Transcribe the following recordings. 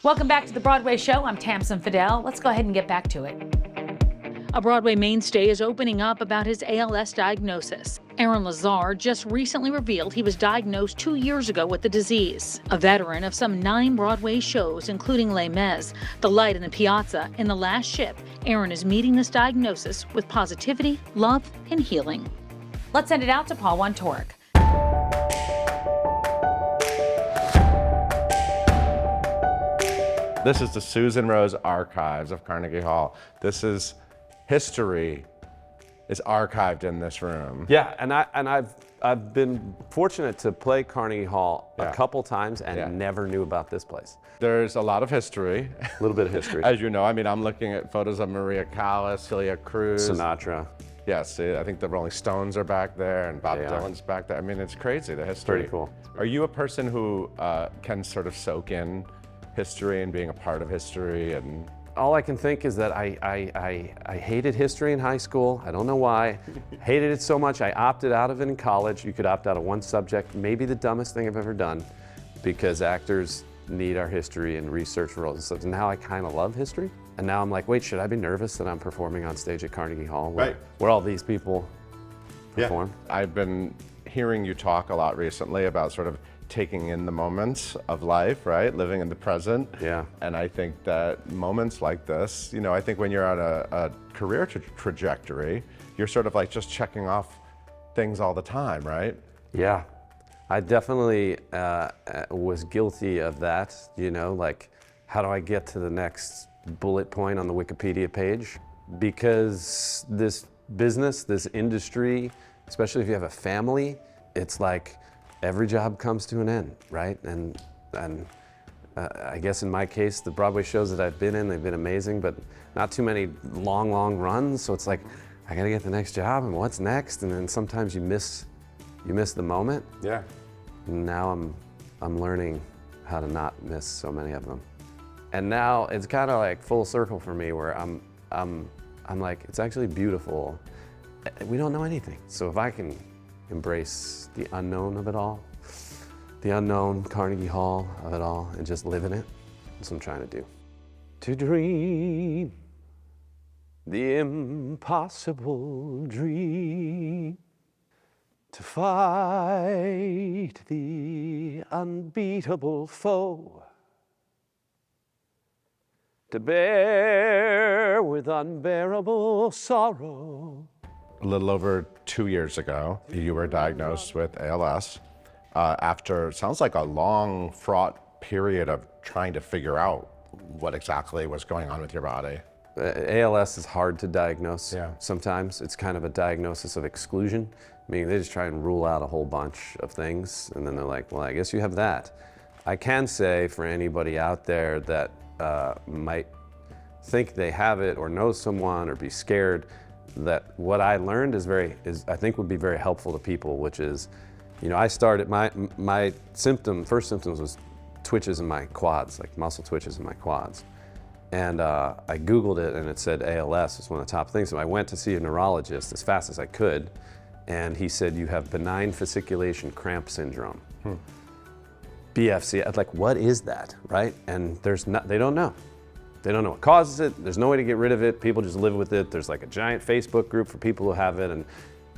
Welcome back to the Broadway show. I'm TAMSEN FADAL. Let's go ahead and get back to it. A Broadway mainstay is opening up about his ALS diagnosis. Aaron Lazar just recently revealed he was diagnosed 2 years ago with the disease. A veteran of some 9 Broadway shows, including Les Mis, The Light in the Piazza, and The Last Ship, Aaron is meeting this diagnosis with positivity, love, and healing. Let's send it out to Paul Wontorek. This is the Susan Rose Archives of Carnegie Hall. This is history is archived in this room. Yeah, and I've been fortunate to play Carnegie Hall a couple times and never knew about this place. There's a lot of history. A little bit of history. As you know, I mean, I'm looking at photos of Maria Callas, Celia Cruz. Sinatra. Yes, I think the Rolling Stones are back there and Bob Dylan's back there. I mean, it's crazy, the history. Pretty cool. Are you a person who can sort of soak in history and being a part of history? And all I can think is that I hated history in high school. I don't know why. Hated it so much, I opted out of it in college. You could opt out of one subject, maybe the dumbest thing I've ever done, because actors need our history and research roles and stuff. And now I kind of love history. And now I'm like, wait, should I be nervous that I'm performing on stage at Carnegie Hall where all these people perform? I've been hearing you talk a lot recently about sort of taking in the moments of life, right? Living in the present. Yeah. And I think that moments like this, you know, I think when you're on a career trajectory, you're sort of like just checking off things all the time, right? Yeah. I definitely was guilty of that, you know, like, how do I get to the next bullet point on the Wikipedia page? Because this business, this industry, especially if you have a family, it's like, every job comes to an end, right? And I guess in my case, the Broadway shows that I've been in, they've been amazing, but not too many long runs. So it's like, I gotta get the next job, and what's next? And then sometimes you miss the moment. Yeah. And now I'm learning how to not miss so many of them. And now it's kind of like full circle for me, where I'm like, it's actually beautiful. We don't know anything. So if I can embrace the unknown of it all, the unknown Carnegie Hall of it all, and just live in it. That's what I'm trying to do. To dream the impossible dream, to fight the unbeatable foe, to bear with unbearable sorrow. A little over 2 years ago, you were diagnosed with ALS after, sounds like a long, fraught period of trying to figure out what exactly was going on with your body. ALS is hard to diagnose sometimes. It's kind of a diagnosis of exclusion. I mean, they just try and rule out a whole bunch of things, and then they're like, well, I guess you have that. I can say for anybody out there that might think they have it or know someone or be scared, that what I learned is I think would be very helpful to people, which is, you know, I started, my first symptoms was twitches in my quads, like muscle twitches in my quads. And I Googled it and it said ALS was one of the top things. So I went to see a neurologist as fast as I could, and he said, you have benign fasciculation cramp syndrome. BFC, I was like, what is that, right? And they don't know. They don't know what causes it. There's no way to get rid of it. People just live with it. There's like a giant Facebook group for people who have it. And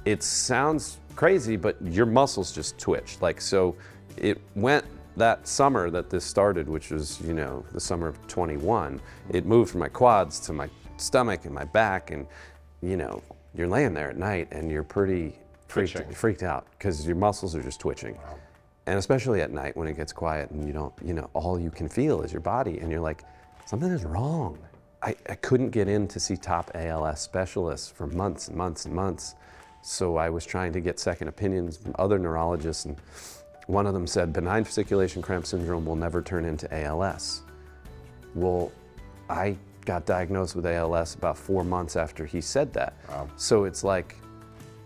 it sounds crazy, but your muscles just twitch. Like, so it went that summer that this started, which was, you know, the summer of 21, it moved from my quads to my stomach and my back. And, you know, you're laying there at night and you're pretty freaked out because your muscles are just twitching. Wow. And especially at night when it gets quiet and you don't, you know, all you can feel is your body and you're like, something is wrong. I couldn't get in to see top ALS specialists for months and months and months. So I was trying to get second opinions from other neurologists, and one of them said, benign fasciculation cramp syndrome will never turn into ALS. Well, I got diagnosed with ALS about 4 months after he said that. Wow. So it's like,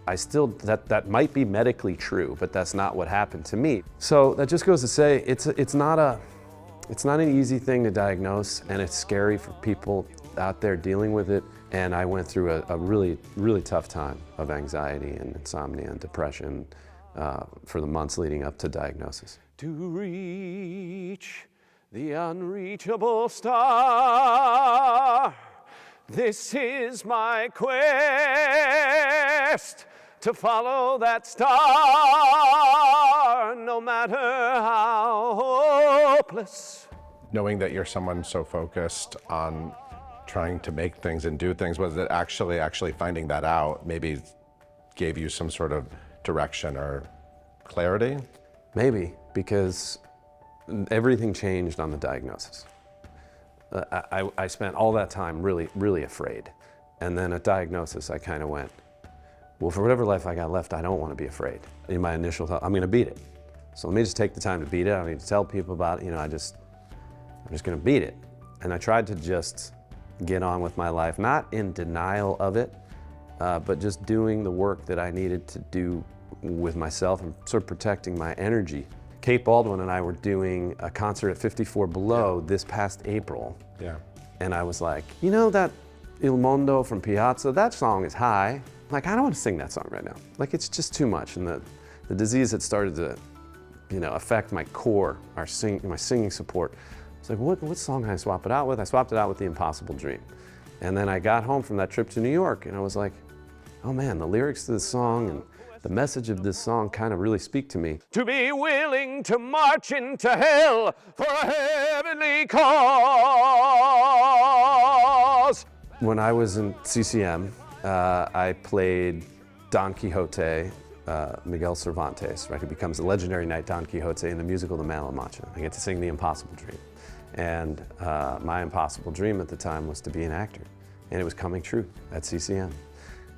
that might be medically true, but that's not what happened to me. So that just goes to say, it's not an easy thing to diagnose, and it's scary for people out there dealing with it. And I went through a really, really tough time of anxiety and insomnia and depression for the months leading up to diagnosis. To reach the unreachable star. This is my quest, to follow that star, no matter how hopeless. Knowing that you're someone so focused on trying to make things and do things, was it actually finding that out maybe gave you some sort of direction or clarity? Maybe, because everything changed on the diagnosis. I spent all that time really, really afraid. And then at diagnosis, I kind of went, well, for whatever life I got left, I don't want to be afraid. In my initial thought, I'm going to beat it. So let me just take the time to beat it. I don't need to tell people about it. You know, I'm just going to beat it. And I tried to just get on with my life, not in denial of it, but just doing the work that I needed to do with myself and sort of protecting my energy. Kate Baldwin and I were doing a concert at 54 Below this past April. Yeah. And I was like, you know that Il Mondo from Piazza, that song is high. Like, I don't want to sing that song right now. Like, it's just too much. And the disease had started to, you know, affect my core, my singing support. It's like, what song can I swap it out with? I swapped it out with The Impossible Dream. And then I got home from that trip to New York and I was like, oh man, the lyrics to this song and the message of this song kind of really speak to me. To be willing to march into hell for a heavenly cause. When I was in CCM, I played Don Quixote, Miguel Cervantes, right? Who becomes the legendary knight Don Quixote in the musical The Man of La Mancha. I get to sing The Impossible Dream. And my impossible dream at the time was to be an actor. And it was coming true at CCM.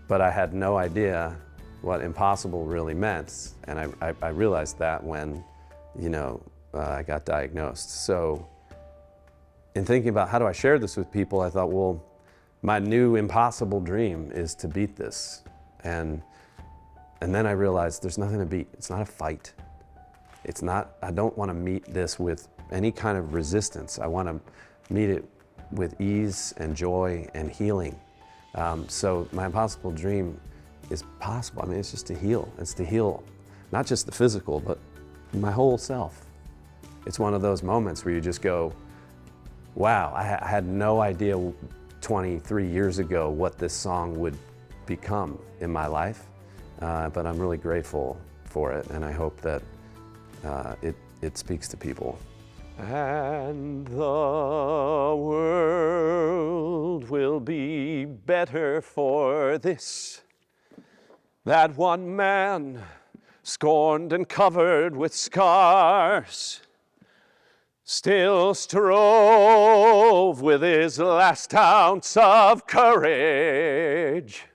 But I had no idea what impossible really meant. And I realized that when, you know, I got diagnosed. So in thinking about how do I share this with people, I thought, well, my new impossible dream is to beat this. And then I realized there's nothing to beat. It's not a fight. It's not, I don't want to meet this with any kind of resistance. I want to meet it with ease and joy and healing. So my impossible dream is possible. I mean, it's just to heal. It's to heal not just the physical, but my whole self. It's one of those moments where you just go, wow, I had no idea 23 years ago what this song would become in my life, but I'm really grateful for it, and I hope that it speaks to people. And the world will be better for this, that one man, scorned and covered with scars, still strove with his last ounce of courage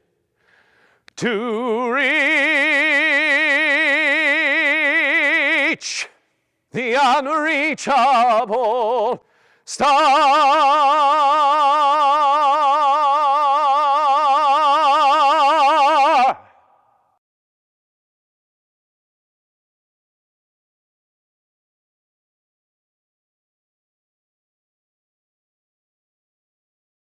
to reach the unreachable star.